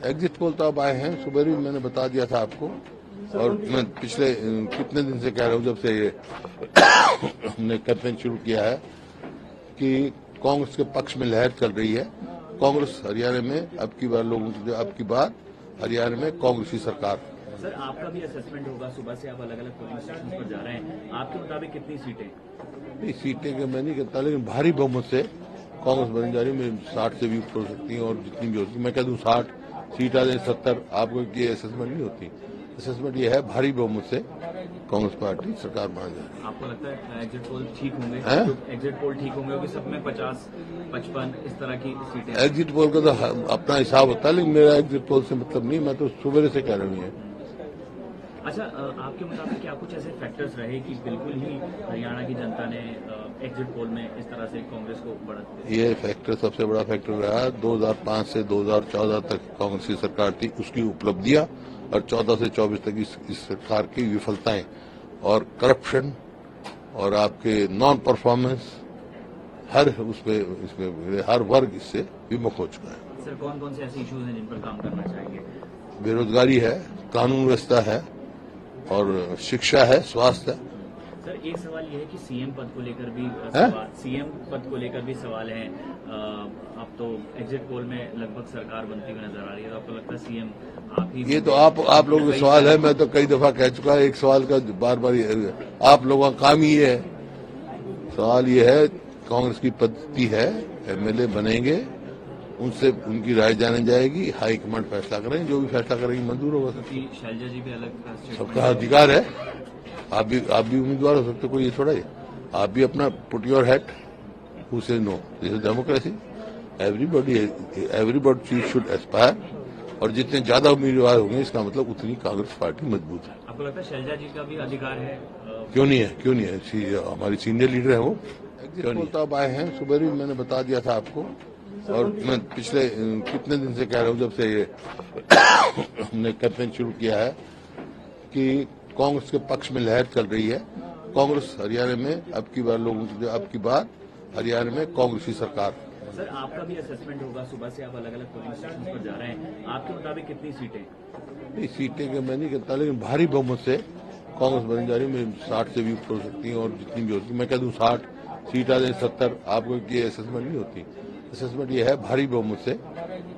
Exit poll तो अब आए हैं, सुबह भी मैंने बता दिया था आपको। और मैं पिछले कितने दिन से कह रहा हूँ, जब से ये हमने कैंपेन शुरू किया है कि कांग्रेस के पक्ष में लहर चल रही है। कांग्रेस हरियाणा में अब की बार लोगों की अब की बार हरियाणा में कांग्रेस की सरकार। सर, आपका भी असेसमेंट होगा, सुबह से आप अलग अलग पोलिंग स्टेशन पर जा रहे हैं, आपके मुताबिक कितनी सीटें? नहीं, सीटें के मैं नहीं कहता, लेकिन भारी बहुमत से कांग्रेस बनी जा रही है। 60 से भी ऊपर हो सकती है और जितनी भी होती है, मैं कह दूं 60 सीट आ जाए 70, आपको ये असेसमेंट नहीं होती। असेसमेंट ये है भारी बहुमत से कांग्रेस पार्टी सरकार बना जाए। आपको लगता है एग्जिट पोल ठीक होंगे? हैं? एग्जिट पोल ठीक होंगे कि सब में 50, 55 इस तरह की सीटें? एग्जिट पोल का तो अपना हिसाब होता है, लेकिन मेरा एग्जिट पोल से मतलब नहीं, मैं तो सुबह से कह रहा हूँ। अच्छा, आपके मुताबिक क्या कुछ ऐसे फैक्टर्स रहे कि बिल्कुल ही हरियाणा की जनता ने एग्जिट पोल में इस तरह से कांग्रेस को बढ़त दी? ये फैक्टर सबसे बड़ा फैक्टर रहा 2005 से 2014 तक कांग्रेस की सरकार थी, उसकी उपलब्धियां, और 14 से 24 तक इस सरकार की विफलताएं और करप्शन और आपके नॉन परफॉर्मेंस, हर इसमें हर वर्ग इससे विमुख हो चुका है। सर, कौन कौन से ऐसे इश्यूज हैं जिन पर काम करना चाहेंगे? बेरोजगारी है, कानून व्यवस्था है, और शिक्षा है, स्वास्थ्य है। सर, एक सवाल यह है कि सीएम पद को लेकर भी सवाल है। अब तो एग्जिट पोल में लगभग सरकार बनती हुई नजर आ रही है, तो आपको लगता है सीएम आप ही? ये तो आप लोगों का सवाल है, मैं तो कई दफा कह चुका है। एक सवाल का बार बार आप लोगों का काम ही है। सवाल ये है, कांग्रेस की पद्धति है, एमएलए बनेंगे, उनसे उनकी राय जानी जाएगी, हाईकमांड फैसला करेंगे, जो भी फैसला करेंगे मंजूर होगा। शैलजा जी भी अलग सबका अधिकार है, आप भी उम्मीदवार हो सकते, कोई ये थोड़ा है। आप भी अपना put your hat, who say no, this is democracy. Everybody should aspire, और जितने ज्यादा उम्मीदवार होंगे इसका मतलब उतनी कांग्रेस पार्टी मजबूत है। आपको लगता है शैलजा जी का भी अधिकार है? क्यों नहीं है, हमारी सीनियर लीडर है वो। एग्जिट पोल तो अब आए हैं, सुबह भी मैंने बता दिया था आपको। और मैं पिछले कितने दिन से कह रहा हूँ, जब से ये हमने कैंपेन शुरू किया है कि कांग्रेस के पक्ष में लहर चल रही है। कांग्रेस हरियाणा में अब की बार लोगों की अब की बार हरियाणा में कांग्रेस की सरकार। सर, आपका भी असेसमेंट होगा, सुबह से आप अलग अलग पोलिंग स्टेशन पर जा रहे हैं, आपके मुताबिक कितनी सीटें? नहीं, सीटें के मैं नहीं कहता, लेकिन भारी बहुमत से कांग्रेस बनी जा रही है। 60 से भी ऊपर हो सकती है और जितनी भी होती है, मैं कह दूं 60 सीट आ जाए 70, आपको ये असेसमेंट नहीं होती। असेसमेंट ये है भारी बहुमत से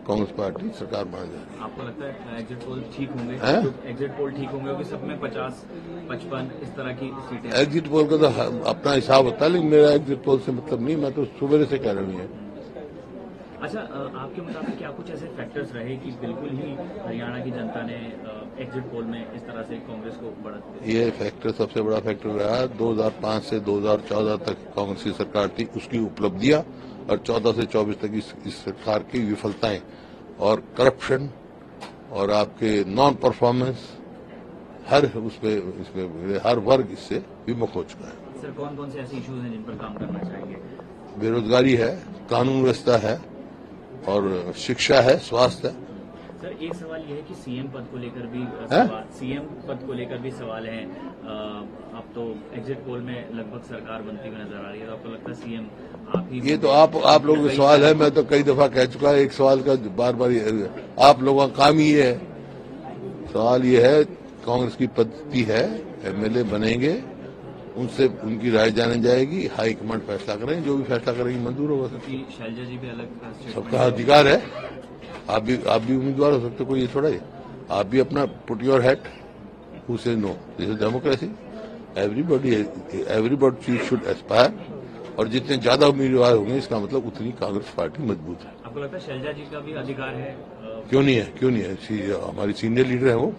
कांग्रेस पार्टी सरकार बना जाए। आपको लगता है एग्जिट पोल ठीक होंगे? हैं? एग्जिट पोल ठीक होंगे कि सब में 50, 55 इस तरह की सीटें? एग्जिट पोल का तो अपना हिसाब होता है, लेकिन मेरा एग्जिट पोल से मतलब नहीं, मैं तो सुबह से कह रहा हूँ। अच्छा, आपके मुताबिक क्या कुछ ऐसे फैक्टर्स रहे कि बिल्कुल ही हरियाणा की जनता ने एग्जिट पोल में इस तरह से कांग्रेस को बढ़त दी? ये फैक्टर सबसे बड़ा फैक्टर रहा 2005 से 2014 तक कांग्रेस की सरकार थी, उसकी उपलब्धियां, और 14 से 24 तक इस सरकार की विफलताएं और करप्शन और आपके नॉन परफॉर्मेंस, हर इसमें हर वर्ग इससे विमुख हो चुका है। सर, कौन कौन से ऐसे इश्यूज हैं जिन पर काम करना चाहेंगे? बेरोजगारी है, कानून व्यवस्था है, और शिक्षा है, स्वास्थ्य है। सर, एक सवाल यह है कि सीएम पद को लेकर भी सवाल है। अब तो एग्जिट पोल में लगभग सरकार बनती हुई नजर आ रही है, तो आपको लगता है सीएम आप ही? ये तो आप लोगों का सवाल है, मैं तो कई दफा कह चुका है। एक सवाल का बार बार आप लोगों का काम ही है। सवाल ये है, कांग्रेस की पद्धति है, एमएलए बनेंगे, उनसे उनकी राय जानी जाएगी, हाईकमांड फैसला करेंगे, जो भी फैसला करेंगे मंजूर होगा। शैलजा जी भी अलग सबका अधिकार है, आप भी उम्मीदवार हो सकते, कोई ये थोड़ा है। आप भी अपना put your hat, who say no, this is democracy. Everybody should aspire, और जितने ज्यादा उम्मीदवार होंगे इसका मतलब उतनी कांग्रेस पार्टी मजबूत है। आपको लगता है शैलजा जी का भी अधिकार है? क्यों नहीं है, हमारी सीनियर लीडर है वो।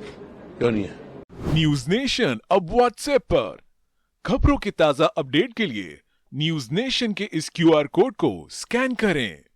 क्यों नहीं है? न्यूज नेशन अब व्हाट्सएप पर खबरों के ताजा अपडेट के लिए न्यूज नेशन के इस क्यूआर कोड को स्कैन करें।